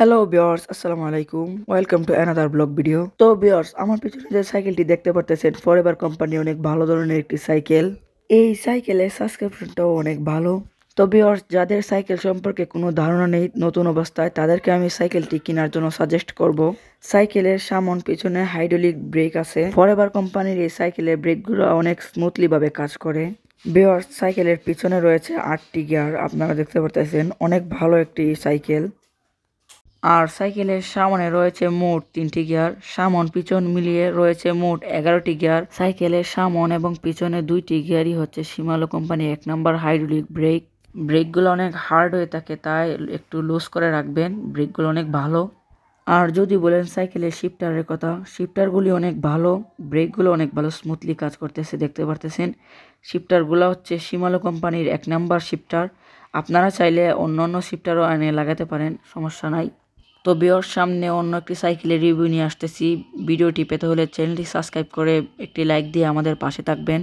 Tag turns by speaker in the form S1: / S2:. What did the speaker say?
S1: Hello viewers, আসসালামু আলাইকুম। Welcome to another blog video. তো ভিউয়ার্স, আমার পিছনে যে সাইকেলটি দেখতে পারতেছেন ফরএভার কোম্পানি অনেক ভালো ধরনের একটি সাইকেল। এই সাইকেলের সাবস্ক্রিপশনটাও অনেক ভালো। তো ভিউয়ার্স, যাদের সাইকেল সম্পর্কে কোনো ধারণা নেই নতুন অবস্থায়, তাদেরকে আমি সাইকেলটি কেনার জন্য সাজেস্ট করব। সাইকেলের সামন পিছনে হাইড্রোলিক ব্রেক আছে। ফরএভার কোম্পানির এই সাইকেলের ব্রেকগুলো অনেক স্মুথলি ভাবে কাজ করে। ভিউয়ার্স, সাইকেলের পিছনে রয়েছে 8টি গিয়ার, আপনারা দেখতে পারতেছেন। অনেক ভালো একটি সাইকেল। আর সাইকেলের সামনে রয়েছে মোট 3টি গিয়ার, সামন পিছন মিলিয়ে রয়েছে মোট 11টি গিয়ার। সাইকেলের সামন এবং পিছনে 2টি গিয়ারই হচ্ছে শিমালো কোম্পানি 1 নম্বর হাইড্রোলিক ব্রেক। ব্রেকগুলো অনেক হার্ড হয়ে থাকে, তাই একটু লুজ করে রাখবেন। ব্রেকগুলো অনেক ভালো। আর যদি বলেন সাইকেলের শিফটারের কথা, শিফটারগুলি অনেক ভালো, ব্রেকগুলো অনেক ভালো স্মুথলি কাজ করতেছে, দেখতে পারতেছেন। শিফটারগুলো হচ্ছে শিমালো কোম্পানির 1 নম্বর শিফটার। আপনারা চাইলে অন্য অন্য শিফটারও এনে লাগাতে পারেন, সমস্যা নাই। তো ভিউয়ার্স, সামনে অন্য একটি সাইকেলের রিভিউ নিয়ে আসতেছি। ভিডিওটি পেতে হলে চ্যানেলটি সাবস্ক্রাইব করে একটি লাইক দিয়ে আমাদের পাশে থাকবেন।